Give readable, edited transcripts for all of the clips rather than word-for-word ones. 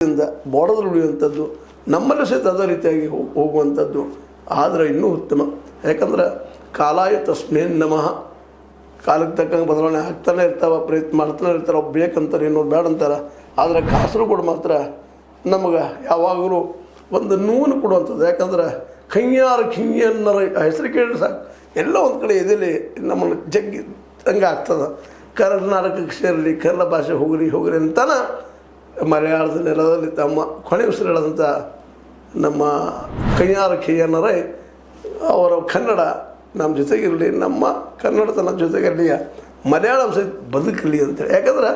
ಬೋರ್ಡದಲ್ಲಿ ಉಳಿಯುವಂಥದ್ದು ನಮ್ಮಲ್ಲಿ ಸಹಿತ ಅದೇ ರೀತಿಯಾಗಿ ಹೋಗುವಂಥದ್ದು ಆದರೆ ಇನ್ನೂ ಉತ್ತಮ. ಯಾಕಂದ್ರೆ ಕಾಲಾಯ ತಸ್ಮೇನ್ ನಮಃ, ಕಾಲಕ್ಕೆ ತಕ್ಕಂಗೆ ಬದಲಾವಣೆ ಆಗ್ತಾನೆ ಇರ್ತಾವೆ, ಪ್ರಯತ್ನ ಮಾಡ್ತಾನೆ ಇರ್ತಾರೆ. ಒಬ್ಬ ಬೇಕಂತಾರೆ, ಇನ್ನೊಂದು ಬೇಡ ಅಂತಾರೆ. ಆದರೆ ಕಾಸರಗೋಡು ಮಾತ್ರ ನಮಗೆ ಯಾವಾಗಲೂ ಒಂದು ನೋವನ್ನು ಕೊಡುವಂಥದ್ದು. ಯಾಕಂದ್ರೆ ಕೈಯಾರ ಕಿಂಗಿಯನ್ನರ ಹೆಸರು ಕೇಳಿ ಸಾಕು, ಎಲ್ಲ ಒಂದು ಕಡೆ ಎದೆಲಿ ನಮ್ಮನ್ನು ಜಗ್ಗಿ ಹಂಗೆ ಆಗ್ತದೆ. ಕರ್ನಾಟಕಕ್ಕೆ ಸೇರಲಿ, ಕನ್ನಡ ಭಾಷೆ ಹೋಗಲಿ ಅಂತಾನೆ ಮಲಯಾಳದ ನೆಲದಲ್ಲಿ ತಮ್ಮ ಕೊನೆ ಉಸಿರು ಹೇಳದಂಥ ನಮ್ಮ ಕೈಯಾರ ಕಿಂಗಿಯನ್ನರೇ ಅವರ ಕನ್ನಡ ನಮ್ಮ ಜೊತೆಗಿರಲಿ, ನಮ್ಮ ಕನ್ನಡತನ ಜೊತೆಗಿರಲಿ, ಮಲಯಾಳಂ ಸಹಿತ ಬದುಕಲಿ ಅಂತೇಳಿ. ಯಾಕಂದ್ರೆ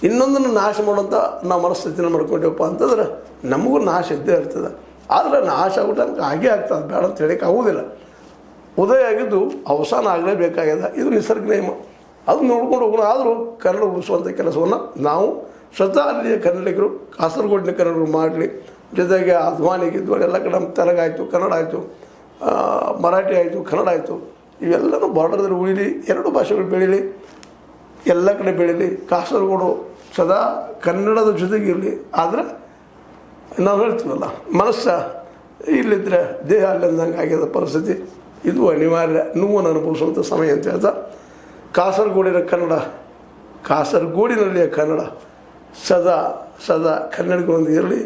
ಇನ್ನೊಂದನ್ನು ನಾಶ ಮಾಡುವಂಥ ನಾವು ಮನಸ್ಥಿತಿನ ಮಾಡ್ಕೊಂಡೇವಪ್ಪ ಅಂತಂದ್ರೆ ನಮಗೂ ನಾಶ ಇದ್ದೇ ಇರ್ತದೆ. ಆದರೆ ನಾಶ ಆಗ್ಬಿಟ್ಟು ಹಾಗೆ ಆಗ್ತದೆ, ಬೇಡ ಅಂತ ಹೇಳಕ್ಕೆ ಆಗೋದಿಲ್ಲ. ಉದಯ ಆಗಿದ್ದು ಅವಸಾನ ಆಗಲೇಬೇಕಾಗ್ಯದ, ಇದು ನಿಸರ್ಗ ನಿಯಮ. ಅದು ನೋಡ್ಕೊಂಡು ಹೋಗೋಣ. ಆದರೂ ಕನ್ನಡ ಉಳಿಸುವಂಥ ಕೆಲಸವನ್ನು ನಾವು ಸ್ವತಃ ಅಲ್ಲಿಯ ಕನ್ನಡಿಗರು, ಕಾಸರಗೋಡಿನ ಕನ್ನಡಿಗರು ಮಾಡಲಿ. ಜೊತೆಗೆ ಅಧ್ವಾನಿಗಿದ್ದು ಎಲ್ಲ ಕಡೆ ನಮ್ಮ ತೆಲುಗು ಆಯಿತು, ಕನ್ನಡ ಆಯಿತು, ಮರಾಠಿ ಆಯಿತು, ಕನ್ನಡ ಆಯಿತು, ಇವೆಲ್ಲನೂ ಬಾರ್ಡರ್ದಲ್ಲಿ ಉಳಿಲಿ, ಎರಡು ಭಾಷೆಗಳು ಬೆಳೀಲಿ, ಎಲ್ಲ ಕಡೆ ಬೆಳೀಲಿ. ಕಾಸರಗೋಡು ಸದಾ ಕನ್ನಡದ ಜೊತೆಗಿರಲಿ. ಆದರೆ ನಾವು ಹೇಳ್ತೀವಲ್ಲ, ಮನಸ್ಸು ಇಲ್ಲಿದ್ದರೆ ದೇಹ ಅಲ್ಲಂದಂಗೆ ಆಗ್ಯದ ಪರಿಸ್ಥಿತಿ. ಇದು ಅನಿವಾರ್ಯ, ನೋವನ್ನು ಅನುಭವಿಸುವಂಥ ಸಮಯ ಅಂತ ಹೇಳ್ತಾ, ಕಾಸರಗೋಡಿನ ಕನ್ನಡ, ಕಾಸರಗೋಡಿನಲ್ಲಿಯ ಕನ್ನಡ ಸದಾ ಕನ್ನಡಿಗರೊಂದಿಗೆ ಇರಲಿ,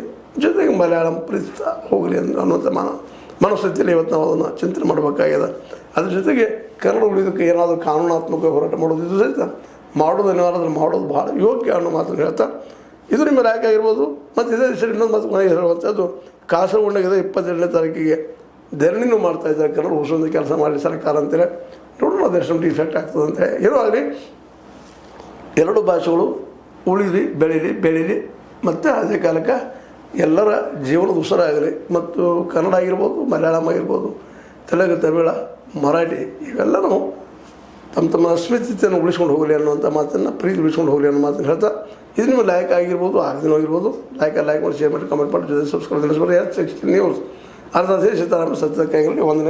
ಜೊತೆಗೆ ಮಲಯಾಳಂ ಪ್ರೀತಿಸ್ತಾ ಹೋಗಲಿ ಅನ್ನುವಂಥ ಮನಸ್ಥಿತಿಯಲ್ಲಿ ಇವತ್ತು ನಾವು ಅದನ್ನು ಚಿಂತನೆ ಮಾಡಬೇಕಾಗ್ಯದ. ಅದ್ರ ಜೊತೆಗೆ ಕನ್ನಡ ಉಳಿಯೋದಕ್ಕೆ ಏನಾದರೂ ಕಾನೂನಾತ್ಮಕ ಹೋರಾಟ ಮಾಡೋದಿದ್ದು ಸಹಿತ ಮಾಡೋದು ಏನಾದರೂ ಮಾಡೋದು ಭಾಳ ಯೋಗ್ಯ ಅನ್ನೋ ಮಾತನ್ನು ಹೇಳ್ತಾ, ಇದು ನಿಮ್ಮ ಆಯ್ಕೆ ಆಗಿರ್ಬೋದು. ಮತ್ತು ಇದೇ ದಿವಸ ಇನ್ನೊಂದು ಮಾತು ಮನೆಗೆ ಹೇಳುವಂಥದ್ದು, ಕಾಸರಗೋಡಿನಾಗಿದೆ 22ನೇ ತಾರೀಕಿಗೆ ಧರಣಿನೂ ಮಾಡ್ತಾಯಿದ್ದಾರೆ. ಕನ್ನಡ ಉಳಿಸೋದು ಕೆಲಸ ಮಾಡಲಿ ಸರ್ಕಾರ ಅಂತೇಳಿ. ನೋಡೋಣ ಅದೆಷ್ಟು ಡಿಫೆಕ್ಟ್ ಆಗ್ತದಂತೆ. ಏನೋ ಆಗಲಿ, ಎರಡು ಭಾಷೆಗಳು ಉಳಿಲಿ, ಬೆಳೀಲಿ. ಮತ್ತು ಅದೇ ಕಾಲಕ್ಕೆ ಎಲ್ಲರ ಜೀವನದ ಉಸಿರಾಗಲಿ. ಮತ್ತು ಕನ್ನಡ ಆಗಿರ್ಬೋದು, ಮಲಯಾಳಂ ಆಗಿರ್ಬೋದು, ತೆಲುಗು, ತಮಿಳ, ಮರಾಠಿ, ಇವೆಲ್ಲನೂ ತಮ್ಮ ಅಸ್ಮಿತೆಯನ್ನು ಉಳಿಸ್ಕೊಂಡು ಹೋಗಲಿ ಅನ್ನುವಂಥ ಮಾತನ್ನು, ಪ್ರೀತಿ ಉಳಿಸ್ಕೊಂಡು ಹೋಗಲಿ ಅನ್ನೋ ಮಾತನ್ನು ಹೇಳ್ತಾ, ಇದು ನಿಮ್ಮ ಲೈಕ್ ಆಗಿರ್ಬೋದು, ಆಗದಿನೂ ಆಗಿರ್ಬೋದು. ಲೈಕ್ ಮಾಡಿ, ಶೇರ್ ಮಾಡಿ, ಕಮೆಂಟ್ ಮಾಡಿ, ಜೊತೆ ಸಬ್ಸ್ಕ್ರೈಬ್ ತಿಳಿಸ್ಬೋದು. ನ್ಯೂಸ್ ಅರ್ಧ ದೇಶ ಸೀತಾರಾಮ ಸತ್ಯಕ್ಕಾಗಿರಲಿ. ವಂದನೆಗಳು.